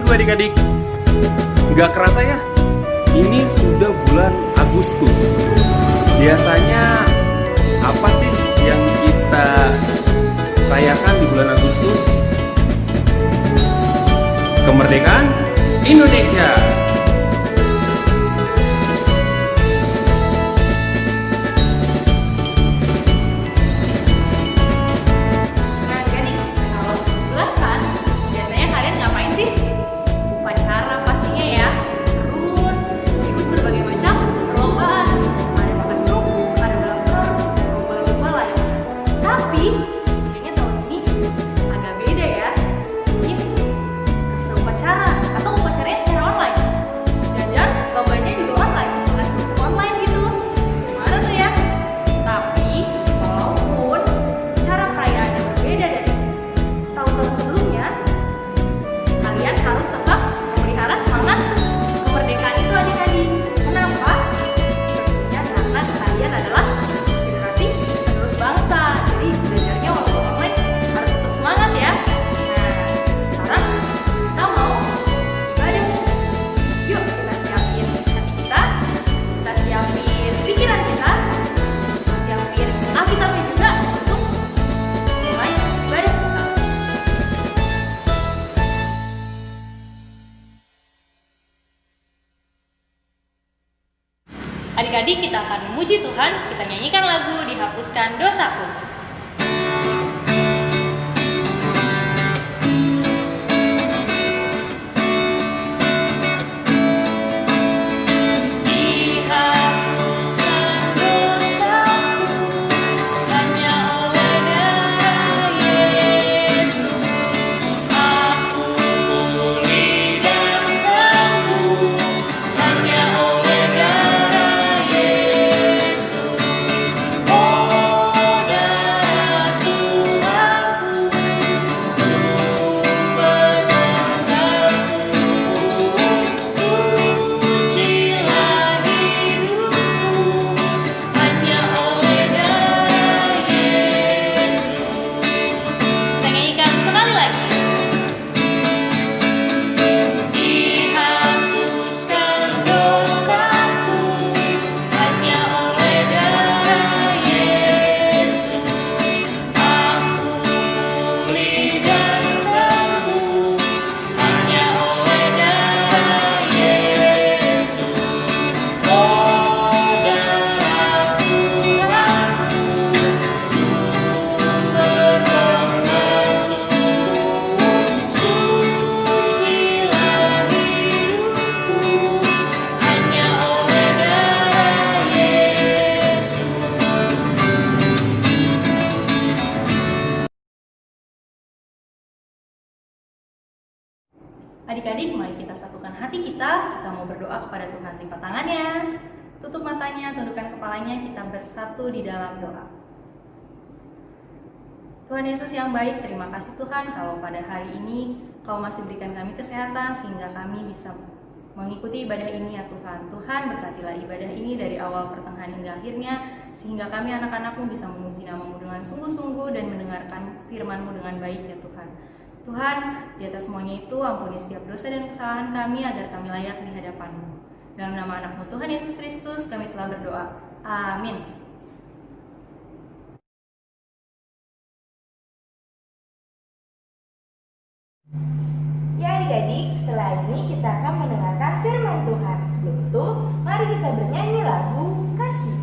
adik-adik. Nggak kerasa ya, ini sudah bulan Agustus. Biasanya apa sih yang kita rayakan di bulan Agustus? Kemerdekaan Indonesia. Adik-adik, kita akan memuji Tuhan, kita nyanyikan lagu Dihapuskan Dosaku. Adik-adik, mari kita satukan hati kita mau berdoa kepada Tuhan. Lipat tangannya, tutup matanya, tundukkan kepalanya, kita bersatu di dalam doa. Tuhan Yesus yang baik, terima kasih Tuhan kalau pada hari ini Kau masih berikan kami kesehatan sehingga kami bisa mengikuti ibadah ini ya Tuhan. Tuhan, berkatilah ibadah ini dari awal, pertengahan hingga akhirnya, sehingga kami anak-anak-Mu bisa memuji nama-Mu dengan sungguh-sungguh dan mendengarkan firman-Mu dengan baik ya Tuhan. Tuhan, di atas semuanya itu ampuni setiap dosa dan kesalahan kami agar kami layak di hadapan-Mu. Dalam nama anak-Mu Tuhan Yesus Kristus kami telah berdoa. Amin. Ya adik-adik, setelah ini kita akan mendengarkan firman Tuhan. Sebelum itu, mari kita bernyanyi lagu Kasih. Kasih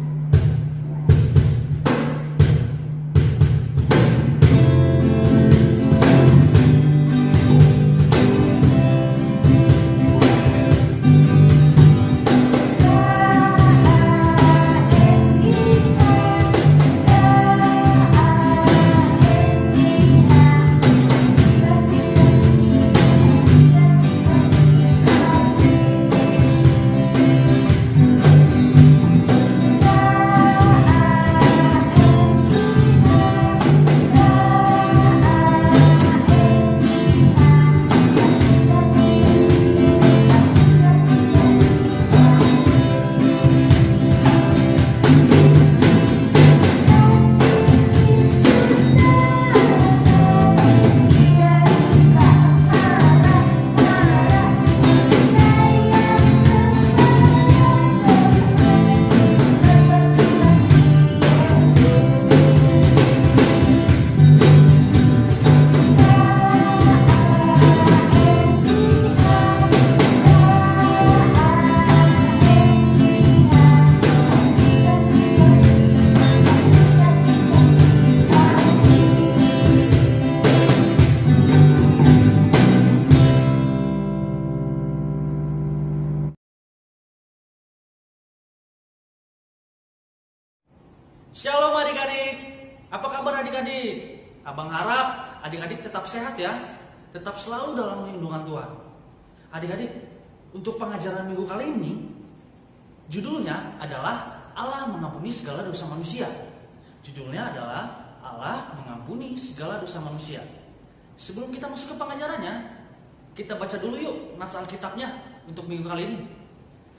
Shalom adik-adik, apa kabar adik-adik? Abang harap adik-adik tetap sehat ya, tetap selalu dalam lindungan Tuhan. Adik-adik, untuk pengajaran minggu kali ini, judulnya adalah Allah mengampuni segala dosa manusia. Judulnya adalah Allah mengampuni segala dosa manusia. Sebelum kita masuk ke pengajarannya, kita baca dulu yuk nas Alkitabnya untuk minggu kali ini.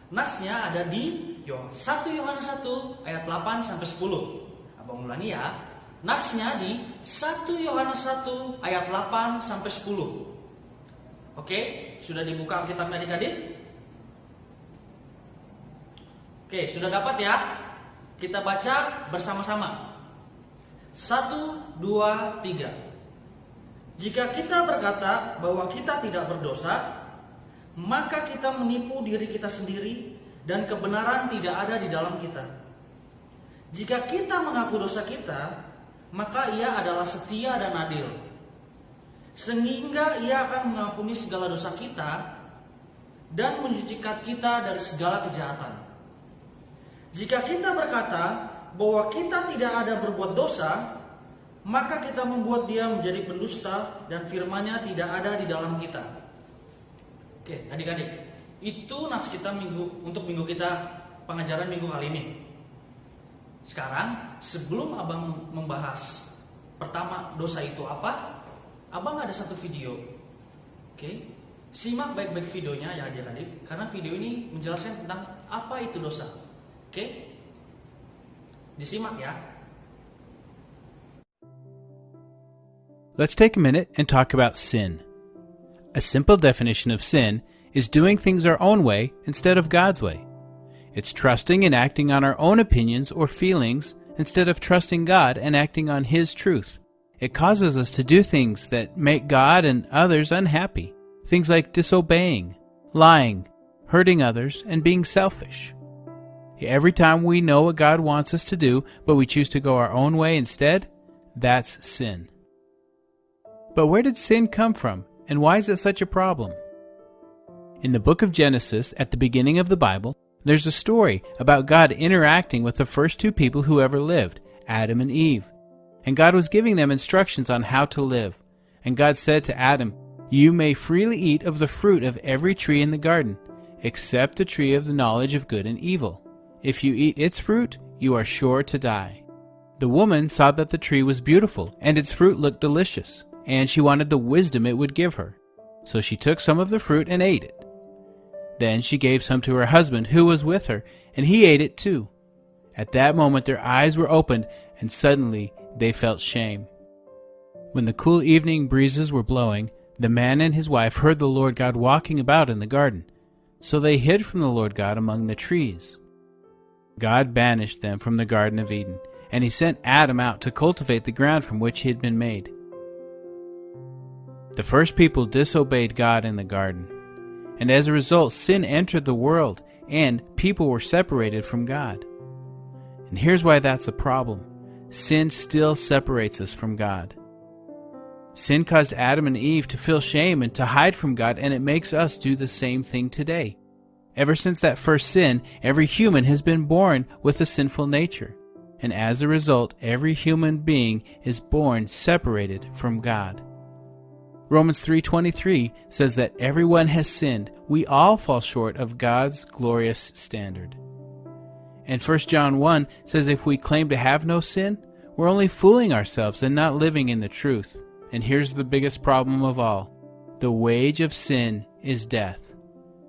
Nasnya ada di 1 Yohanes 1 ayat 8 sampai 10. Abang ulangi ya. Nasnya di 1 Yohanes 1 ayat 8 sampai 10. Oke, sudah dibuka Alkitabnya adik-adik? Oke, sudah dapat ya? Kita baca bersama-sama. 1, 2, 3. Jika kita berkata bahwa kita tidak berdosa, maka kita menipu diri kita sendiri dan kebenaran tidak ada di dalam kita. Jika kita mengaku dosa kita, maka Ia adalah setia dan adil, sehingga Ia akan mengampuni segala dosa kita dan mencucikan kita dari segala kejahatan. Jika kita berkata bahwa kita tidak ada berbuat dosa, maka kita membuat Dia menjadi pendusta dan firman-Nya tidak ada di dalam kita. Oke, adik-adik, itu nas kita untuk minggu kita pengajaran minggu kali ini. Sekarang, sebelum abang membahas pertama dosa itu apa, abang ada satu video. Oke, simak baik-baik videonya ya adik-adik, karena video ini menjelaskan tentang apa itu dosa. Oke, disimak ya. Let's take a minute and talk about sin. A simple definition of sin is doing things our own way instead of God's way. It's trusting and acting on our own opinions or feelings instead of trusting God and acting on His truth. It causes us to do things that make God and others unhappy. Things like disobeying, lying, hurting others, and being selfish. Every time we know what God wants us to do, but we choose to go our own way instead, that's sin. But where did sin come from? And why is it such a problem? In the book of Genesis, at the beginning of the Bible, there's a story about God interacting with the first two people who ever lived, Adam and Eve. And God was giving them instructions on how to live. And God said to Adam, "You may freely eat of the fruit of every tree in the garden, except the tree of the knowledge of good and evil. If you eat its fruit, you are sure to die." The woman saw that the tree was beautiful, and its fruit looked delicious, and she wanted the wisdom it would give her. So she took some of the fruit and ate it. Then she gave some to her husband who was with her, and he ate it too. At that moment their eyes were opened, and suddenly they felt shame. When the cool evening breezes were blowing, the man and his wife heard the Lord God walking about in the garden. So they hid from the Lord God among the trees. God banished them from the Garden of Eden, and He sent Adam out to cultivate the ground from which he had been made. The first people disobeyed God in the garden, and as a result, sin entered the world, and people were separated from God. And here's why that's a problem. Sin still separates us from God. Sin caused Adam and Eve to feel shame and to hide from God, and it makes us do the same thing today. Ever since that first sin, every human has been born with a sinful nature, and as a result, every human being is born separated from God. Romans 3:23 says that everyone has sinned. We all fall short of God's glorious standard. And 1 John 1 says if we claim to have no sin, we're only fooling ourselves and not living in the truth. And here's the biggest problem of all. The wage of sin is death.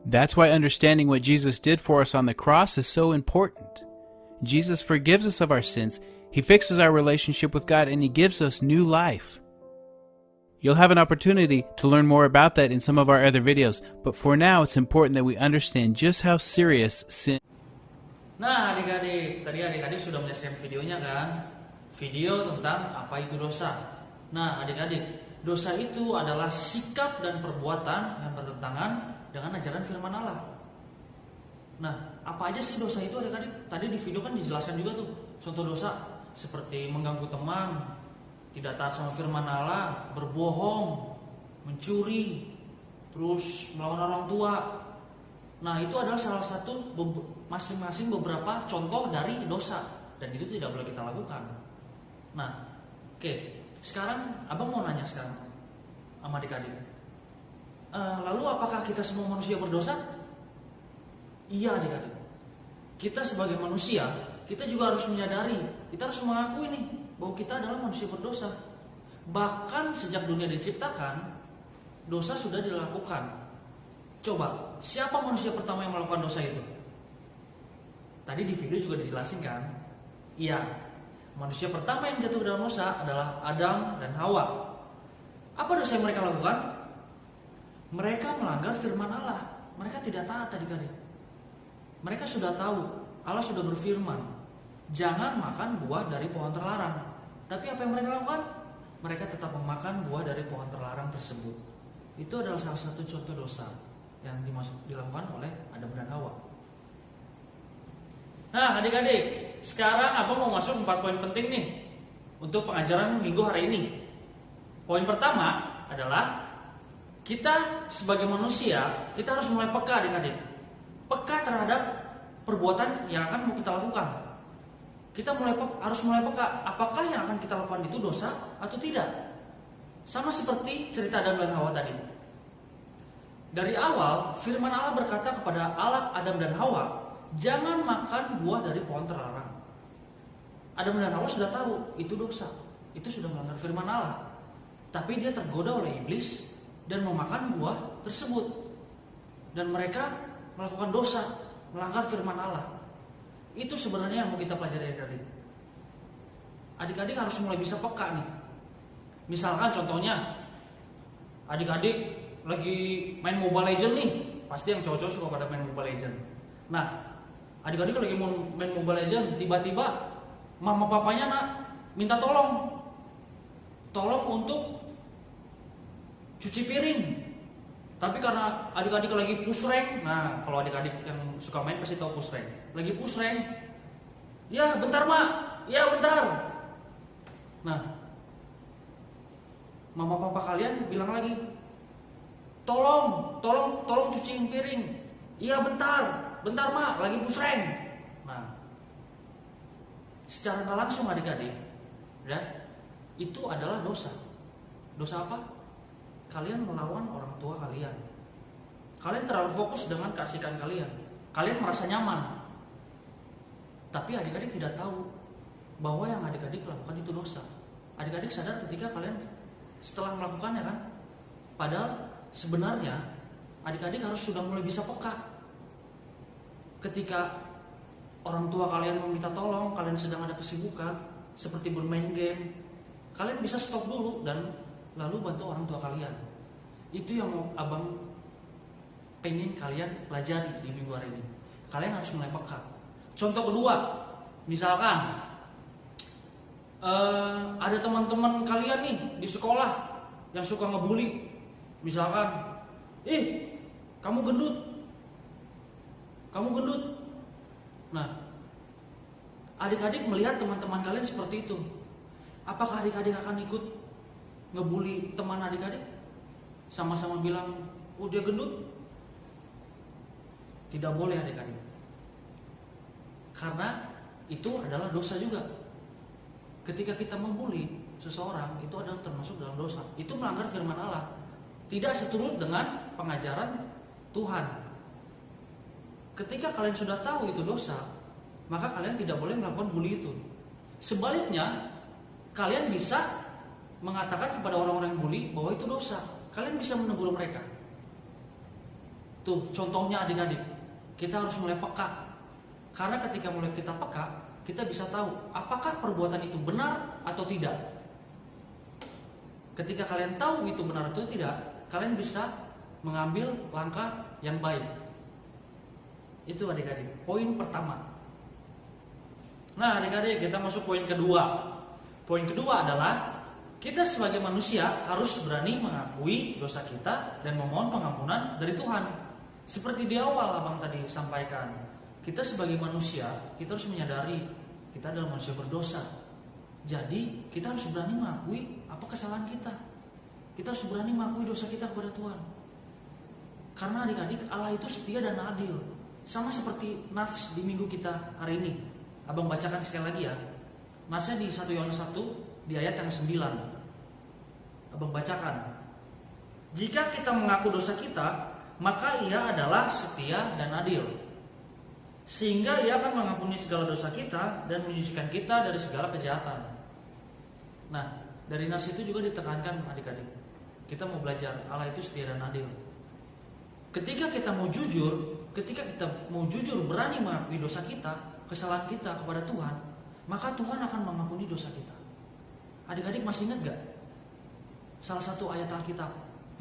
That's why understanding what Jesus did for us on the cross is so important. Jesus forgives us of our sins, He fixes our relationship with God, and He gives us new life. You'll have an opportunity to learn more about that in some of our other videos, but for now it's important that we understand just how serious sin. Nah adik-adik, tadi adik-adik sudah menyaksikan videonya kan? Video tentang apa itu dosa. Nah adik-adik, dosa itu adalah sikap dan perbuatan yang bertentangan dengan ajaran firman Allah. Nah, apa aja sih dosa itu adik-adik? Tadi di video kan dijelaskan juga tuh contoh dosa seperti mengganggu teman, tidak taat sama firman Allah, berbohong, mencuri, terus melawan orang tua. Nah itu adalah salah satu masing-masing beberapa contoh dari dosa. dan itu tidak boleh kita lakukan. Nah, oke, sekarang abang mau nanya sekarang sama adik-adik. Lalu apakah kita semua manusia berdosa? Iya adik-adik. Kita sebagai manusia, kita juga harus menyadari, kita harus mengakui nih bahwa kita adalah manusia berdosa. Bahkan sejak dunia diciptakan, dosa sudah dilakukan. Coba, siapa manusia pertama yang melakukan dosa itu? Tadi di video juga dijelasin kan? Iya, manusia pertama yang jatuh dalam dosa adalah Adam dan Hawa. Apa dosa yang mereka lakukan? Mereka melanggar firman Allah. Mereka tidak taat adik-adik. Mereka sudah tahu, Allah sudah berfirman, jangan makan buah dari pohon terlarang. Tapi apa yang mereka lakukan? Mereka tetap memakan buah dari pohon terlarang tersebut. Itu adalah salah satu contoh dosa yang dilakukan oleh Adam dan Hawa. Nah adik-adik, sekarang abang mau masuk 4 poin penting nih untuk pengajaran minggu hari ini. Poin pertama adalah kita sebagai manusia, kita harus mulai peka adik-adik. Peka terhadap perbuatan yang akan mau kita lakukan. Kita harus mulai peka, apakah yang akan kita lakukan itu dosa atau tidak. Sama seperti cerita Adam dan Hawa tadi. Dari awal, firman Allah berkata kepada Adam dan Hawa, jangan makan buah dari pohon terlarang. Adam dan Hawa sudah tahu itu dosa, itu sudah melanggar firman Allah. Tapi dia tergoda oleh iblis dan memakan buah tersebut. Dan mereka melakukan dosa, melanggar firman Allah. Itu sebenarnya yang mau kita pelajari adik-adik. Adik-adik harus mulai bisa peka nih. Misalkan contohnya, adik-adik lagi main Mobile Legends nih. Pasti yang cowok-cowok suka pada main Mobile Legends. Nah, adik-adik lagi mau main Mobile Legends, tiba-tiba mama papanya minta tolong untuk cuci piring. Tapi karena adik-adik lagi push rank, nah kalau adik-adik yang suka main pasti tahu push rank. Lagi push rank, ya bentar mak, ya bentar. Nah, mama papa kalian bilang lagi, tolong cuciin piring. Iya bentar mak, lagi push rank. Nah, secara nggak langsung adik-adik, ya, itu adalah dosa. Dosa apa? Kalian melawan orang tua kalian. Kalian terlalu fokus dengan keasikan kalian. Kalian merasa nyaman. Tapi adik-adik tidak tahu bahwa yang adik-adik lakukan itu dosa. Adik-adik sadar ketika kalian setelah melakukannya kan? Padahal sebenarnya adik-adik harus sudah mulai bisa peka. Ketika orang tua kalian meminta tolong, kalian sedang ada kesibukan seperti bermain game, kalian bisa stop dulu dan lalu bantu orang tua kalian. Itu yang mau abang pengen kalian pelajari di minggu hari ini. Kalian harus mulai peka. Contoh kedua, misalkan ada teman-teman kalian nih di sekolah yang suka ngebully. Misalkan, kamu gendut. Nah, adik-adik melihat teman-teman kalian seperti itu. Apakah adik-adik akan ikut ngebully teman adik-adik? Sama-sama bilang, oh dia gendut? Tidak boleh adik-adik. Karena itu adalah dosa juga. Ketika kita membuli seseorang, itu adalah termasuk dalam dosa. Itu melanggar firman Allah. Tidak seturut dengan pengajaran Tuhan. Ketika kalian sudah tahu itu dosa, maka kalian tidak boleh melakukan bully itu. Sebaliknya, kalian bisa mengatakan kepada orang-orang yang bully bahwa itu dosa. Kalian bisa menegur mereka. Tuh contohnya adik-adik. Kita harus mulai peka. Karena ketika mulai kita peka, kita bisa tahu apakah perbuatan itu benar atau tidak. Ketika kalian tahu itu benar atau tidak, kalian bisa mengambil langkah yang baik. Itu adik-adik, poin pertama. Nah adik-adik, kita masuk poin kedua. Poin kedua adalah kita sebagai manusia harus berani mengakui dosa kita dan memohon pengampunan dari Tuhan. Seperti di awal abang tadi sampaikan, kita sebagai manusia, kita harus menyadari kita adalah manusia berdosa. Jadi kita harus berani mengakui apa kesalahan kita. Kita harus berani mengakui dosa kita kepada Tuhan. Karena adik-adik, Allah itu setia dan adil. Sama seperti nats di minggu kita hari ini. Abang bacakan sekali lagi ya. Nasnya di 1 Yohanes 1 di ayat yang 9. Abang bacakan. Jika kita mengaku dosa kita, maka Ia adalah setia dan adil, sehingga Ia akan mengampuni segala dosa kita dan menyucikan kita dari segala kejahatan. Nah, dari nas itu juga ditekankan adik-adik, kita mau belajar Allah itu setia dan adil. Ketika kita mau jujur berani mengakui dosa kita, kesalahan kita kepada Tuhan, maka Tuhan akan mengampuni dosa kita. Adik-adik masih ingat gak? Salah satu ayat Alkitab,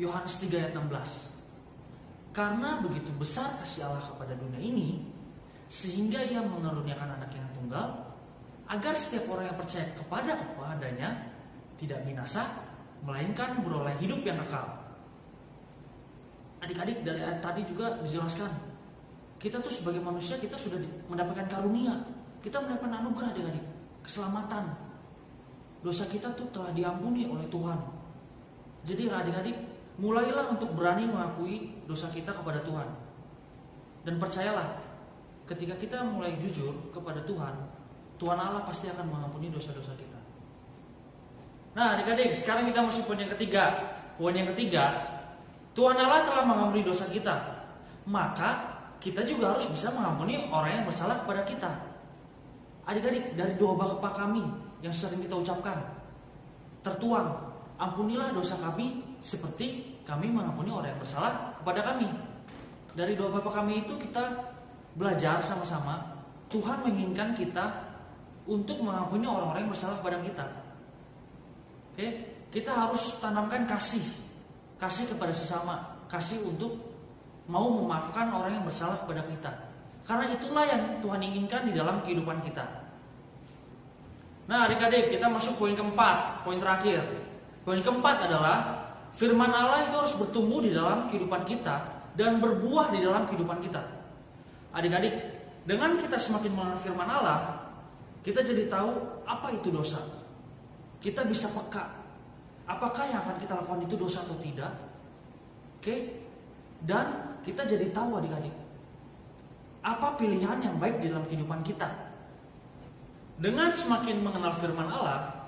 Yohanes 3 ayat 16. Karena begitu besar kasih Allah kepada dunia ini, sehingga Ia mengaruniakan anak yang tunggal, agar setiap orang yang percaya kepadanya tidak binasa, melainkan beroleh hidup yang kekal. Adik-adik, dari ayat tadi juga dijelaskan, kita tuh sebagai manusia kita sudah mendapatkan karunia, kita mendapatkan anugerah adik-adik, keselamatan. Dosa kita tuh telah diampuni oleh Tuhan. Jadi adik-adik, mulailah untuk berani mengakui dosa kita kepada Tuhan. Dan percayalah, ketika kita mulai jujur kepada Tuhan, Tuhan Allah pasti akan mengampuni dosa-dosa kita. Nah adik-adik, sekarang kita masuk poin yang ketiga. Poin yang ketiga, Tuhan Allah telah mengampuni dosa kita, maka kita juga harus bisa mengampuni orang yang bersalah kepada kita. Adik-adik, dari doa Bapa kami yang sering kita ucapkan, tertuang, ampunilah dosa kami seperti kami mengampuni orang yang bersalah kepada kami. Dari doa Bapa kami itu kita belajar sama-sama, Tuhan menginginkan kita untuk mengampuni orang-orang yang bersalah kepada kita. Oke, kita harus tanamkan kasih kepada sesama, kasih untuk mau memaafkan orang yang bersalah kepada kita. Karena itulah yang Tuhan inginkan di dalam kehidupan kita. Nah adik-adik, kita masuk poin keempat, poin terakhir. Poin keempat adalah firman Allah itu harus bertumbuh di dalam kehidupan kita dan berbuah di dalam kehidupan kita. Adik-adik, dengan kita semakin mengenal firman Allah, kita jadi tahu apa itu dosa. Kita bisa peka, apakah yang akan kita lakukan itu dosa atau tidak. Oke? Dan kita jadi tahu adik-adik, apa pilihan yang baik di dalam kehidupan kita. Dengan semakin mengenal firman Allah,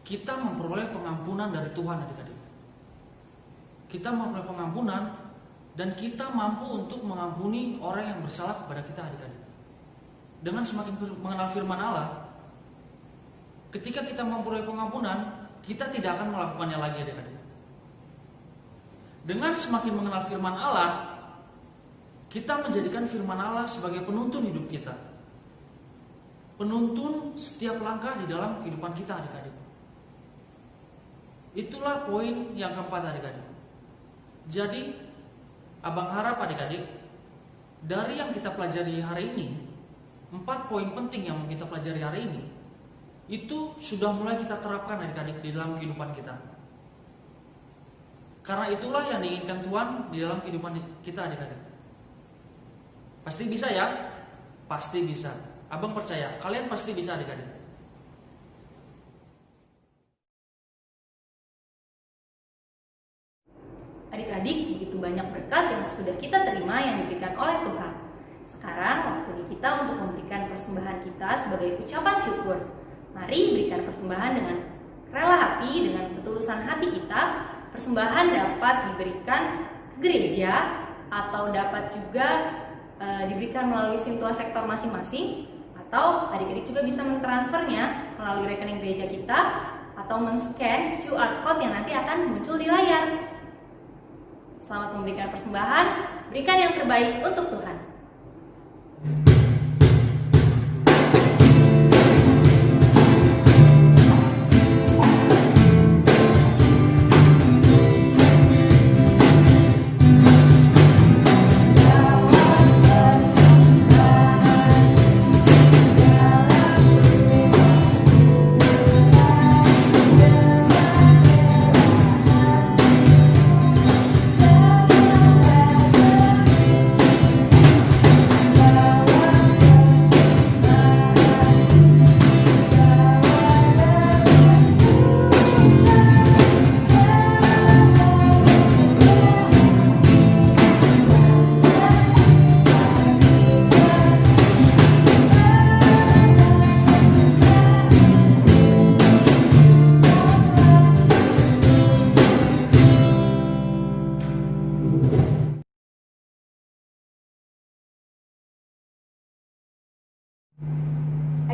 kita memperoleh pengampunan dari Tuhan adik-adik. Kita memperoleh pengampunan dan kita mampu untuk mengampuni orang yang bersalah kepada kita adik-adik. Dengan semakin mengenal firman Allah, ketika kita memperoleh pengampunan, kita tidak akan melakukannya lagi adik-adik. Dengan semakin mengenal firman Allah, kita menjadikan firman Allah sebagai penuntun hidup kita, penuntun setiap langkah di dalam kehidupan kita adik-adik. Itulah poin yang keempat adik-adik. Jadi abang harap adik-adik, dari yang kita pelajari hari ini, 4 poin penting yang mau kita pelajari hari ini, itu sudah mulai kita terapkan adik-adik di dalam kehidupan kita. Karena itulah yang diinginkan Tuhan di dalam kehidupan kita adik-adik. Pasti bisa ya? Pasti bisa. Abang percaya, kalian pasti bisa adik-adik. Adik-adik, begitu banyak berkat yang sudah kita terima yang diberikan oleh Tuhan. Sekarang waktunya kita untuk memberikan persembahan kita sebagai ucapan syukur. Mari berikan persembahan dengan rela hati, dengan ketulusan hati kita. Persembahan dapat diberikan ke gereja atau dapat juga diberikan melalui Sintua sektor masing-masing, atau adik-adik juga bisa mentransfernya melalui rekening gereja kita atau men-scan QR code yang nanti akan muncul di layar. Selamat memberikan persembahan, berikan yang terbaik untuk Tuhan.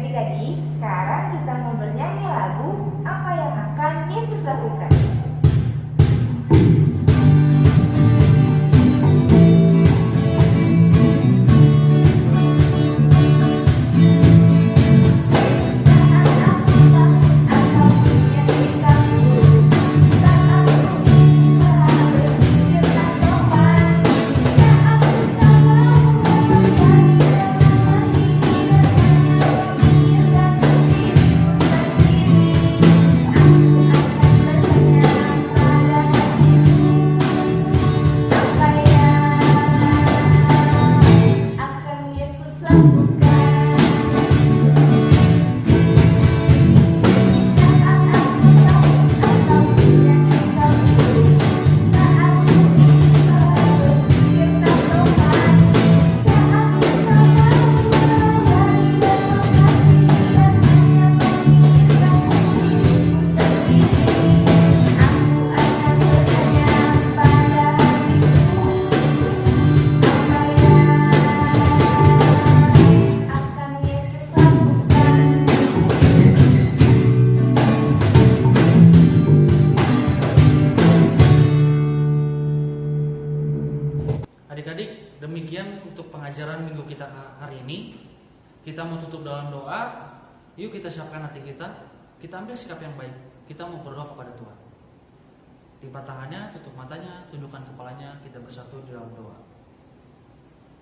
Adik-adik, sekarang kita mau bernyanyi lagu Apa yang akan Yesus lakukan. Adik-adik, demikian untuk pengajaran minggu kita hari ini. Kita mau tutup dalam doa. Yuk kita siapkan hati kita. Kita ambil sikap yang baik. Kita mau berdoa kepada Tuhan. Lipat tangannya, tutup matanya, tundukkan kepalanya. Kita bersatu di dalam doa.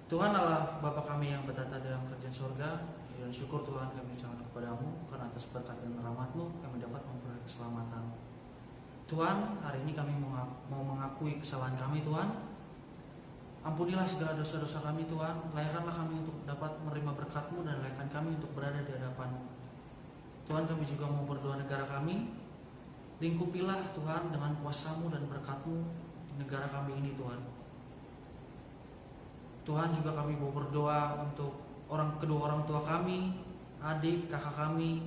Tuhan Allah Bapa kami yang bertata dalam kerajaan surga, dan syukur Tuhan kami ucapkan kepadamu karena atas berkat dan rahmat-Mu kami dapat memperoleh keselamatan. Tuhan, hari ini kami mau mengakui kesalahan kami Tuhan. Ampunilah segala dosa-dosa kami Tuhan. Layakkanlah kami untuk dapat menerima berkat-Mu dan layakkan kami untuk berada di hadapan-Mu. Tuhan, kami juga mau berdoa negara kami. Lingkupilah Tuhan dengan kuasa-Mu dan berkat-Mu di negara kami ini Tuhan. Tuhan, juga kami mau berdoa untuk kedua orang tua kami, adik, kakak kami.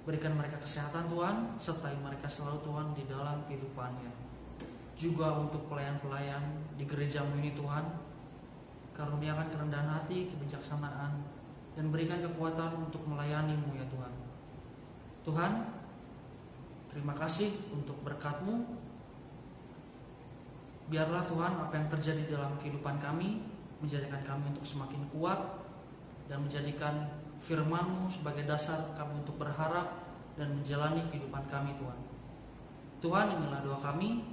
Berikan mereka kesehatan Tuhan, sertai mereka selalu Tuhan di dalam kehidupannya. Juga untuk pelayan-pelayan di gereja-Mu ini Tuhan, karuniakan kerendahan hati, kebijaksanaan, dan berikan kekuatan untuk melayani-Mu ya Tuhan. Tuhan, terima kasih untuk berkat-Mu. Biarlah Tuhan apa yang terjadi dalam kehidupan kami menjadikan kami untuk semakin kuat dan menjadikan firman-Mu sebagai dasar kami untuk berharap dan menjalani kehidupan kami Tuhan. Tuhan, inilah doa kami.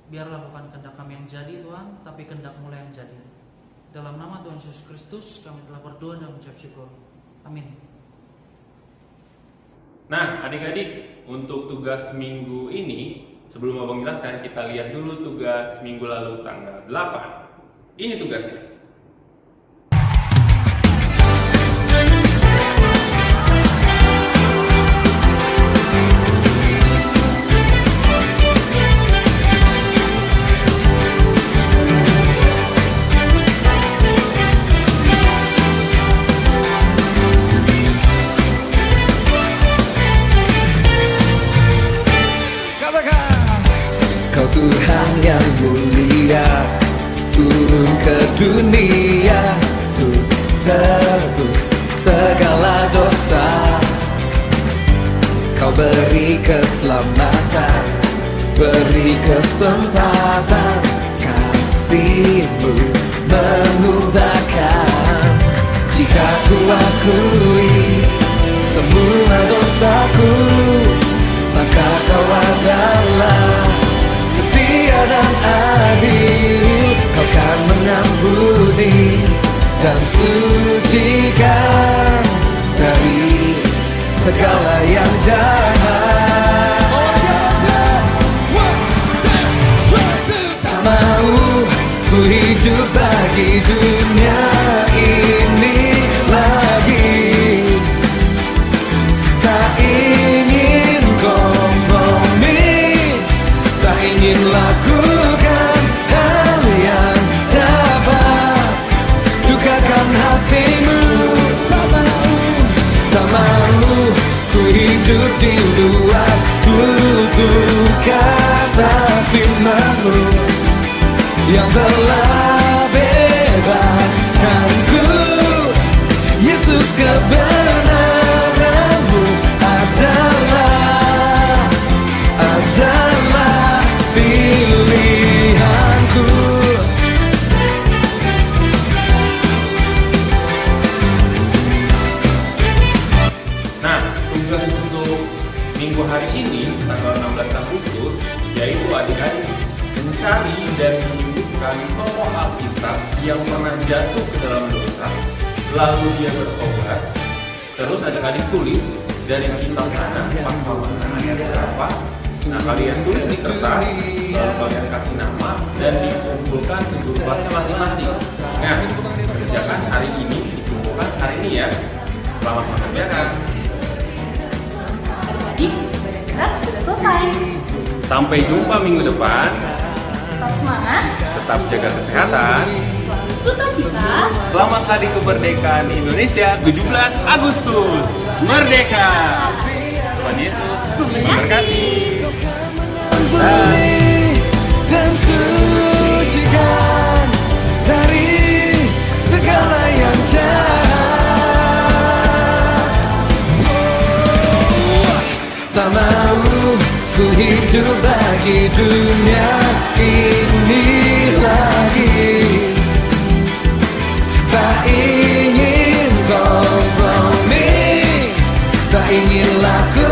Biarlah bukan kehendak kami yang jadi Tuhan, tapi kehendak-Mu yang jadi. Dalam nama Tuhan Yesus Kristus kami telah berdoa dan mengucap syukur. Amin. Nah, adik-adik, untuk tugas minggu ini, sebelum Abang jelaskan, kita lihat dulu tugas minggu lalu tanggal 8. Ini tugasnya. Kau Tuhan yang mulia, turun ke dunia untuk tebus segala dosa. Kau beri keselamatan, beri kesempatan, kasih-Mu mengubahkan. Jika ku akui semua dosaku, maka Kau adalah setia dan adil. Kau kan mengampuni dan sucikan dari segala yang jahat. Tak mau ku hidup bagi dunia ini lagi. Tak ingin kompromi, tak ingin lakukan hal yang dapat dukakan hati-Mu. Tak mau ku hidup di luar tutur kata firman-Mu yang telah bebaskanku. Yesus kebenaran. minggu hari ini, tanggal 16 Agustus, yaitu adik-adik mencari dan menyembuhkan tokoh Alkitab yang pernah jatuh ke dalam dosa, lalu dia bertobat. Terus adik-adik tulis dari kitab mana, pasal mana, ayat berapa. Nah, kalian tulis di kertas, lalu kalian kasih nama dan dikumpulkan ke guru kelasnya masing-masing. Nah, kerjakan hari ini, dikumpulkan hari ini ya. Selamat mengerjakan. Adik-adik, ibadah kita sudah selesai. Sampai jumpa minggu depan. Tetap semangat, Tetap jaga kesehatan. selalu sukacita. Selamat Hari Kemerdekaan Indonesia 17 Agustus. Merdeka! Tuhan Yesus memberkati. Ampuni dan sucikan dari segala yang jahat. Tak mau ku hidup bagi dunia ini lagi. Tak ingin kompromi, tak inginlah ku